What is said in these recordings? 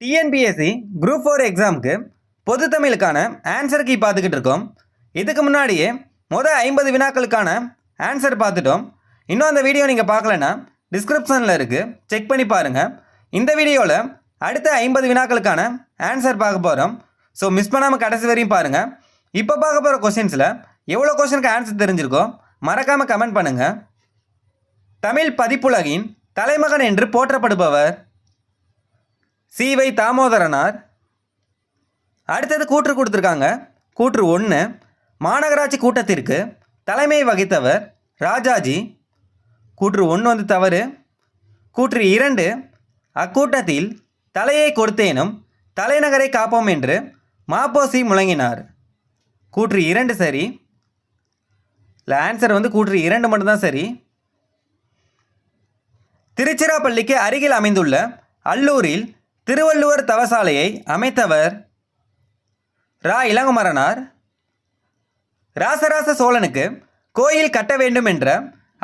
TNPSC group 4 எக்ஸாமுக்கு பொது தமிழுக்கான answer key பார்த்துக்கிட்டு இருக்கோம். இதுக்கு முன்னாடியே மொதல் 50 வினாக்களுக்கான ஆன்சர் பார்த்துட்டோம். இன்னும் அந்த வீடியோ நீங்கள் பார்க்கலன்னா டிஸ்கிரிப்ஷனில் இருக்குது, செக் பண்ணி பாருங்கள். இந்த வீடியோவில் அடுத்த 50 வினாக்களுக்கான ஆன்சர் பார்க்க போகிறோம். ஸோ மிஸ் பண்ணாமல் கடைசி வரையும் பாருங்கள். இப்போ பார்க்க போகிற கொஷின்ஸில் எவ்வளோ கொஷனுக்கு ஆன்சர் தெரிஞ்சிருக்கோ மறக்காமல் கமெண்ட் பண்ணுங்கள். தமிழ் பதிப்புலகின் தலைமகன் என்று போற்றப்படுபவர் சி.வை. தாமோதரனார். அடுத்தது கூற்று கொடுத்துருக்காங்க. கூற்று 1, மாநகராட்சி கூட்டத்திற்கு தலைமை வகித்தவர் ராஜாஜி. கூற்று 1 வந்து தவறு. கூற்று 2, அக்கூட்டத்தில் தலையை கொடுத்தேனும் தலைநகரை காப்போம் என்று மாப்போசி முழங்கினார். கூற்று 2 சரி. இல்லை, ஆன்சர் வந்து கூற்று 2 மட்டும்தான் சரி. திருச்சிராப்பள்ளிக்கு அருகில் அமைந்துள்ள அல்லூரில் திருவள்ளுவர் தவசாலையை அமைத்தவர் ரா. இளங்குமரனார். ராசராச சோழனுக்கு கோயில் கட்ட வேண்டும் என்ற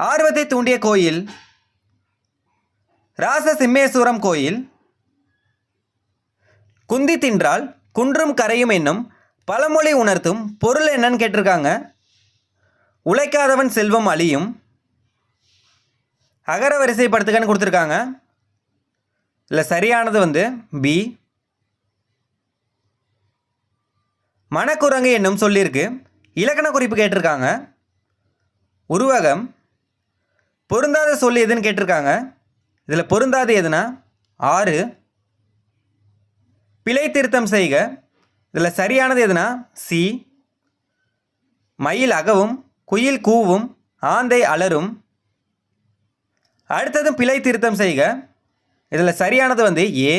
ஆர்வத்தை தூண்டிய கோயில் ராச சிம்மேஸ்வரம் கோயில். குந்தி தின்றால் குன்றும் கரையும் என்னும் பழமொழி உணர்த்தும் பொருள் என்னன்னு கேட்டிருக்காங்க. உழைக்காதவன் செல்வம் அழியும். அகர வரிசைப்படுத்துகன்னு கொடுத்துருக்காங்க. இல்லை, சரியானது வந்து பி. மணக்குரங்கு என்னும் சொல்லியிருக்கு இலக்கண குறிப்பு கேட்டிருக்காங்க. உருவகம். பொருந்தாத சொல் எதுன்னு கேட்டிருக்காங்க. இதில் பொருந்தாது எதுனா 6. பிழை திருத்தம் செய்க. இதில் சரியானது எதுனா சி. மயில் அகவும் குயில் கூவும் ஆந்தை அலரும். அடுத்ததும் பிழை திருத்தம் செய்க. இதில் சரியானது வந்து ஏ.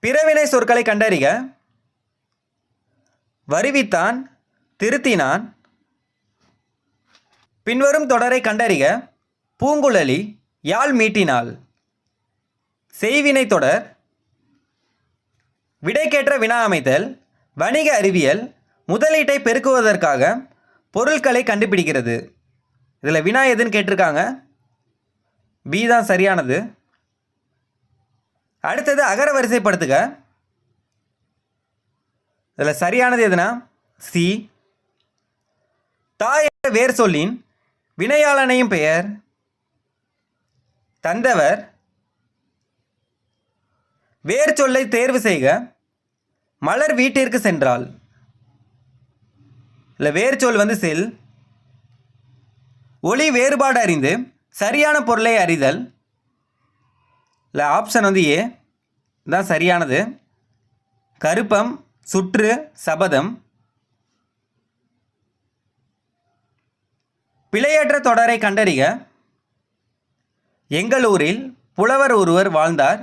பிறவினை சொற்களை கண்டறிக. வருவித்தான், திருத்தினான். பின்வரும் தொடரை கண்டறிக. பூங்குழலி யாழ் மீட்டினாள். செய்வினை தொடர். விடைக்கேற்ற வினா அமைத்தல். வணிக அறிவியல் முதலீட்டை பெருக்குவதற்காக பொருட்களை கண்டுபிடிக்கிறது. இதில் வினா எதுன்னு கேட்டிருக்காங்க. பி தான் சரியானது. அடுத்தது அகர வரிசைப்படுத்துக. இதில் சரியானது எதுனா சி. தாய் என்ற வேர் சொல்லின் வினையாளனையும் பெயர் தந்தவர். வேர் சொல்லை தேர்வு செய்க. மலர் வீட்டிற்கு சென்றாள். இல்லை, வேர் சொல் வந்து செல். ஒளி வேறுபாடு அறிந்து சரியான பொருளை அறிதல். இல்லை, ஆப்ஷன் வந்து ஏ தான் சரியானது. கருப்பம், சுற்று, சபதம். பிழையற்ற தொடரை கண்டறிக. எங்கள் ஊரில் புலவர் ஒருவர் வாழ்ந்தார்.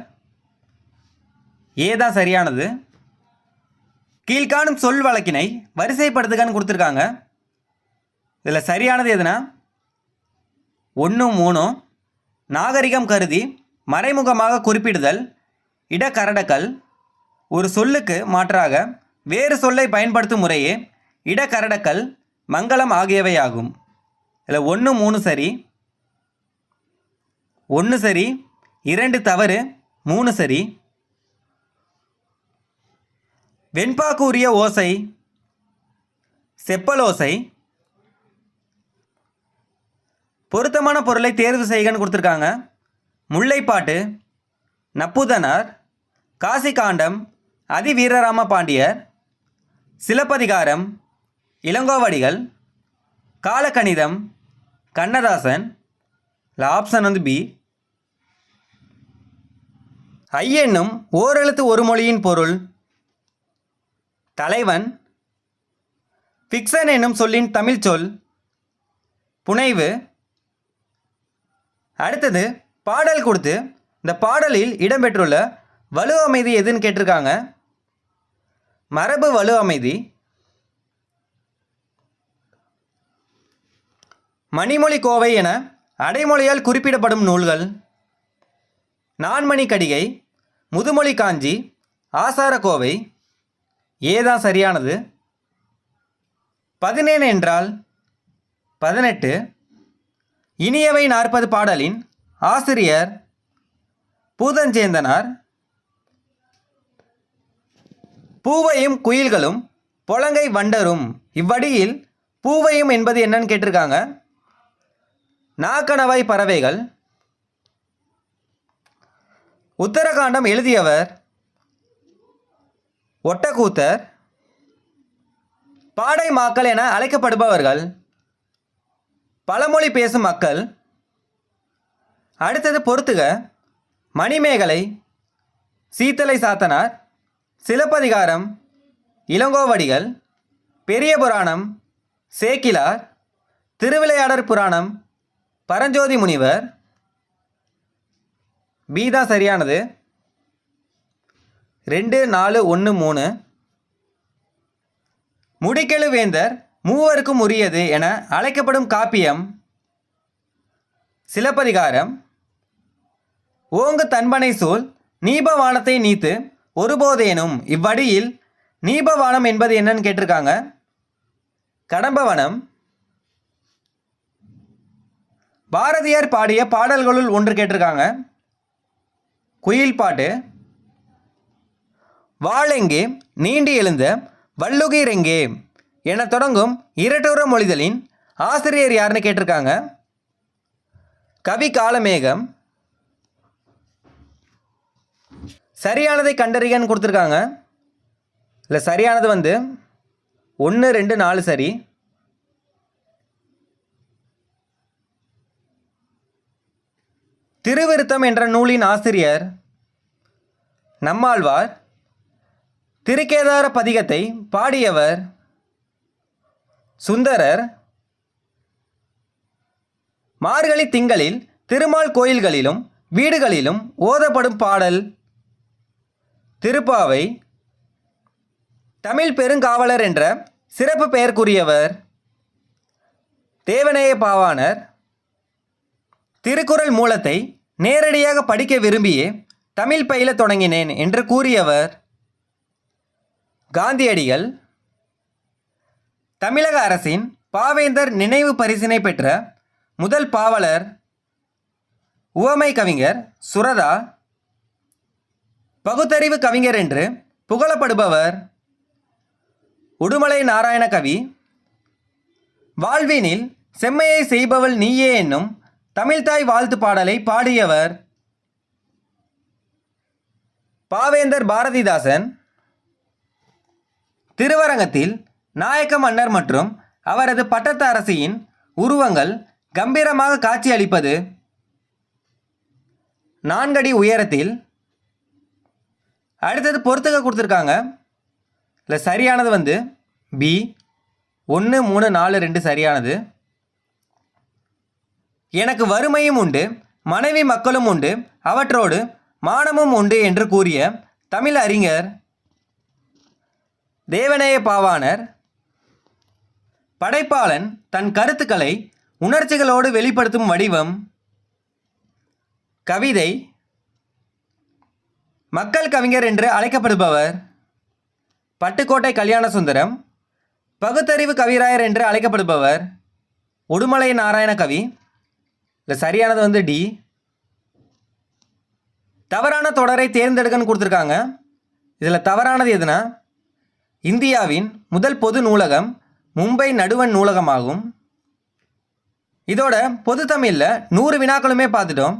ஏ தான் சரியானது. கீழ்காணும் சொல் வழக்கினை வரிசைப்படுத்துகன்னு கொடுத்துருக்காங்க. இதில் சரியானது எதுனா 1, 3. நாகரிகம் கருதி மறைமுகமாக குறிப்பிடுதல் இடக்கரடக்கல். ஒரு சொல்லுக்கு மாற்றாக வேறு சொல்லை பயன்படுத்தும் முறையே இடக்கரடக்கல், மங்களம் ஆகியவையாகும். இதில் 1, 3 சரி. 1 சரி, 2 தவறு, 3 சரி. வெண்பாக்கூறிய ஓசை செப்பலோசை. பொருத்தமான பொருளை தேர்வு செய்கன்னு கொடுத்துருக்காங்க. முல்லைப்பாட்டு, நப்புதனார், காசிகாண்டம், அதிவீரராம பாண்டியர், சிலப்பதிகாரம், இளங்கோவடிகள், காலக்கணிதம், கண்ணதாசன். ஆப்ஷன் வந்து பி. ஐ என்னும் ஓரெழுத்து ஒரு மொழியின் பொருள் தலைவன். ஃபிக்சன் என்னும் சொல்லின் தமிழ் சொல் புனைவு. அடுத்தது பாடல் கொடுத்து இந்த பாடலில் இடம்பெற்றுள்ள வலு அமைதி எதுன்னு கேட்டிருக்காங்க. மரபு வலு அமைதி. மணிமொழி கோவை என அடைமொழியால் குறிப்பிடப்படும் நூல்கள் நான்மணி கடிகை, முதுமொழி காஞ்சி, ஆசார கோவை. ஏதான் சரியானது. 17 என்றால் 18. இனியவை 40 பாடலின் ஆசிரியர் பூதஞ்சேந்தனார். பூவையும் குயில்களும் பொலங்கை வண்டரும் இவ்வடியில் பூவையும் என்பது என்னன்னு கேட்டிருக்காங்க. நாக்கணவாய் பறவைகள். உத்தரகாண்டம் எழுதியவர் ஒட்டக்கூத்தர். பாடை மாக்கள் என அழைக்கப்படுபவர்கள் பழமொழி பேசும் மக்கள். அடுத்தது பொறுத்துக. மணிமேகலை, சீத்தலை சாத்தனார், சிலப்பதிகாரம், இளங்கோவடிகள், பெரிய புராணம், சேக்கிலார், திருவிளையாடற் புராணம், பரஞ்சோதி முனிவர். பி தான் சரியானது. 2, 4, 1, 3. முடிக்கெழு வேந்தர் மூவருக்கும் உரியது என அழைக்கப்படும் காப்பியம் சிலப்பதிகாரம். ஓங்கு தன்பனை சூழ் நீபவானத்தை நீத்து ஒருபோதேனும் இவ்வடியில் நீபவானம் என்பது என்னன்னு கேட்டிருக்காங்க. கடம்பவனம். பாரதியார் பாடிய பாடல்களுள் ஒன்று கேட்டிருக்காங்க. குயில் பாட்டு. வாளெங்கே நீண்டி எழுந்த வள்ளுகிரெங்கே என தொடங்கும் இரட்டுற மொழிதலின் ஆசிரியர் யாருன்னு கேட்டிருக்காங்க. கவி காலமேகம். சரியானதை கண்டறியன்னு கொடுத்துருக்காங்க. இல்லை, சரியானது 1, 2, 4 சரி. திருவிருத்தம் என்ற நூலின் ஆசிரியர் நம்மாழ்வார். திருக்கேதார பதிகத்தை பாடியவர் சுந்தரர். மார்கழி திங்களில் திருமால் கோயில்களிலும் வீடுகளிலும் ஓதப்படும் பாடல் திருப்பாவை. தமிழ் பெருங்காவலர் என்ற சிறப்பு பெயருக்குரியவர் தேவநேய பாவாணர். திருக்குறள் மூலத்தை நேரடியாக படிக்க விரும்பியே தமிழ் பயில தொடங்கினேன் என்று கூறியவர் காந்தியடிகள். தமிழக அரசின் பாவேந்தர் நினைவு பரிசினை பெற்ற முதல் பாவலர் உவமை கவிஞர் சுரதா. பகுத்தறிவு கவிஞர் என்று புகழப்படுபவர் உடுமலை நாராயண கவி. வாழ்வினில் செம்மையை செய்பவள் நீயே என்னும் தமிழ்தாய் வாழ்த்து பாடலை பாடியவர் பாவேந்தர் பாரதிதாசன். திருவரங்கத்தில் நாயக்க மன்னர் மற்றும் அவரது பட்டத்து அரசியின் உருவங்கள் கம்பீரமாக காட்சியளிப்பது 4 அடி உயரத்தில். அடுத்தது பொறுத்துக்க கொடுத்துருக்காங்க. இல்லை, சரியானது பி 1, 3, 4, 2 சரியானது. எனக்கு வறுமையும் உண்டு, மனைவி மக்களும் உண்டு, அவற்றோடு மானமும் உண்டு என்று கூறிய தமிழ் அறிஞர் தேவநேய பாவாணர். படைப்பாளன் தன் கருத்துக்களை உணர்ச்சிகளோடு வெளிப்படுத்தும் வடிவம் கவிதை. மக்கள் கவிஞர் என்று அழைக்கப்படுபவர் பட்டுக்கோட்டை கல்யாண சுந்தரம். பகுத்தறிவு கவிராயர் என்று அழைக்கப்படுபவர் உடுமலை நாராயண கவி. இல்லை, சரியானது டி. தவறான தொடரை தேர்ந்தெடுக்கன்னு கொடுத்துருக்காங்க. இதில் தவறானது எதுனா, இந்தியாவின் முதல் பொது நூலகம் மும்பை நடுவண் நூலகமாகும். இதோட பொது தமிழில் 100 வினாக்களுமே பார்த்துட்டோம்.